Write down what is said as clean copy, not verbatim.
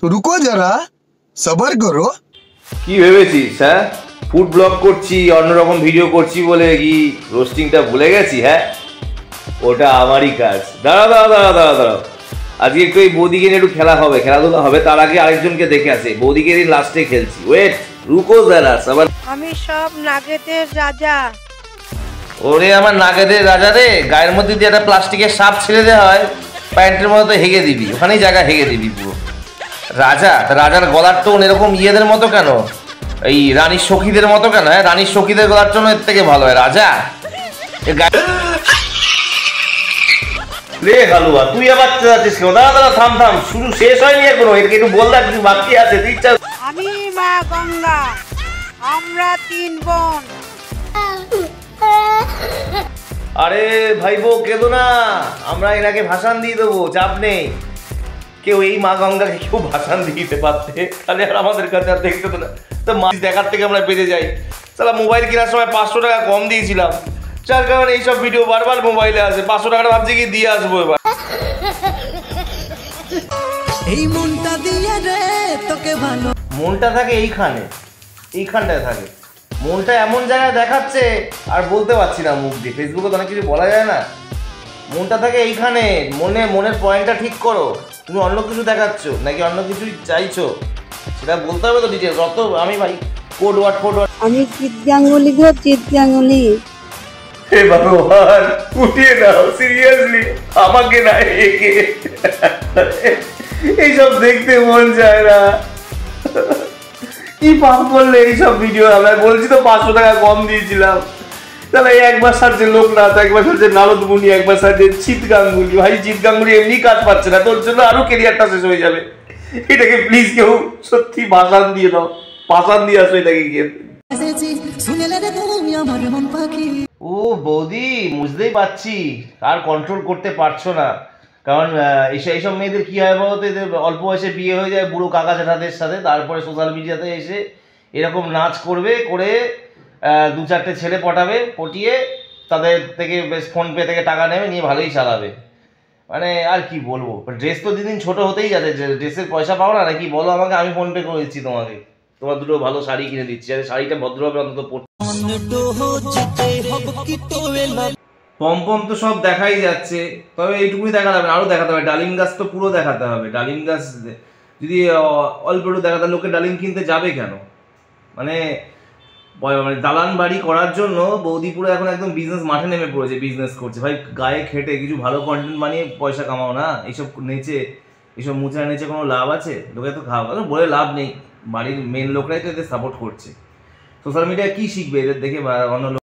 रुको जरा सबर करो। কি ভেবেছিস হ্যাঁ? ফুড ব্লগ করছি, অন্যরকম ভিডিও করছি বলে কি রোস্টিংটা ভুলে গেছি? হ্যাঁ, ওটা আমারই কাজ। দাঁড়াও, আজকে একটু এই বৌদিকে নিয়ে একটু খেলাধুলা হবে। তার আগে আরেকজনকে দেখে আসে। বৌদিকে দিন লাস্টে খেলছি। ওয়েট, রুকো যারা সবার। আমি সব নাগেদের রাজা। ওরে আমার নাগেদের রাজা রে, গায়ের মধ্যে দিয়ে একটা প্লাস্টিকের সাপ ছেড়ে দেওয়া হয়, প্যান্টের মধ্যে হেগে দিবি, ওখানেই জায়গা হেগে দিবি পুরো। রাজা, রাজার গলার টোন এরকম ইয়েদের মতো কেন? এই রানীর সখীদের মতো কেন? হ্যাঁ, রানীর সখীদের গলার টোন এর থেকে ভালো হয়। রাজা রে হালুয়া, তুই আবার যাচ্ছিস কেন? দাঁড়া, থাম, শুরু শেষ হয়নি এখনো। এরকে একটু বল না, কিছু বাকি আছে। আমি মা গঙ্গা, আমরা 3 বোন। আরে ভাইবো কেঁদো না, আমরা এনাকে ভাষণ দিয়ে দেবো, চাপ নেই। কেউ এই মা গঙ্গাকে কেউ ভাষণ দিতে পারতে, তাহলে আর আমাদের কাছে আর দেখতে তো না। তো মাছ দেখার থেকে আমরা বেঁচে যাই। সালা মোবাইল কেনার সময় 500 টাকা কম দিয়েছিলাম, যার কারণে এইসব ভিডিও বারবার মোবাইলে আসে। 500 টাকাটা ভাবছি কি দিয়ে আসবো এবার। এই মনটা দিয়ে রে তোকে ভালো। মনটা থাকে এইখানটায় থাকে। মনটা এমন জায়গায় দেখাচ্ছে আর বলতে পারছি না মুখ দিয়ে। ফেসবুকে তো অনেক কিছু বলা যায় না। মনটা থাকে এইখানে। মনের পয়েন্টটা ঠিক করো। তুমি অন্য কিছু দেখাচ্ছ নাকি অন্য কিছুই চাইছো, সেটা বলতে হবে তো ডিটেলস। অত আমি ভাই কোড ওয়ার্ড আমি চিত গাঙ্গুলি গো, চিত গাঙ্গুলি। হে ভগবান, উঠিয়ে নাও সিরিয়াসলি, আমাকে না একে। এইসব দেখতে মন যায় না। কি পাপ করলে এইসব ভিডিও? আমরা বলছি তো 500 টাকা কম দিয়েছিলাম। তাহলে একবার সার্চে লোকনাথ, একবার সার্চে নারদ মুনি, একবার সার্চে চিত গাঙ্গুলি। ভাই চিত গাঙ্গুলি এমনি কাজ পাচ্ছে না, তোর জন্য আরো কেরিয়ারটা শেষ হয়ে যাবে। এটাকে প্লিজ কেউ সত্যি ভাষণ দিয়ে দাও, ভাষণ দিয়ে আসো এটাকে গিয়ে। ও বৌদি, বুঝতেই পারছি আর কন্ট্রোল করতে পারছো না। কারণ এইসব মেয়েদের কি হয় বলতো, এদের অল্প বয়সে বিয়ে হয়ে যায় বুড়ো কাকা জ্যাঠাদের সাথে, তারপরে সোশ্যাল মিডিয়াতে এসে এরকম নাচ করবে, করে 2-4টে ছেলে পটিয়ে তাদের থেকে বেশ ফোনপে থেকে টাকা নেবে, নিয়ে ভালোই চালাবে। মানে আর কি বলবো, ড্রেস তো দিন ছোট হতেই যাচ্ছে। ড্রেসের পয়সা পাও না নাকি বলো আমাকে? আমি ফোনপে করে দিচ্ছি তোমাকে, তোমার দুটো ভালো শাড়ি কিনে দিচ্ছি, আর শাড়িটা ভদ্রভাবে অন্তত পরতে। পম তো সব দেখাই যাচ্ছে, তবে এইটুকুনি দেখাতে হবে, আরো দেখাতে হবে। ডালিম গাছ তো পুরো দেখাতে হবে। ডালিম গাছ যদি অল্প একটু দেখাতে, লোকে ডালিম কিনতে যাবে কেন? মানে দালান বাড়ি করার জন্য বৌদি পুরো এখন একদম বিজনেস মাঠে নেমে পড়েছে, বিজনেস করছে। ভাই গায়ে খেটে কিছু ভালো কন্টেন্ট বানিয়ে পয়সা কামাও না। এইসব নেচে, এইসব মুচা নেচে কোনো লাভ আছে? লোকে তো খাওয়া বলে লাভ নেই। বাড়ির মেন লোকরাই তো এদের সাপোর্ট করছে। সোশ্যাল মিডিয়ায় কি শিখবে এদের দেখে অন্য লোক?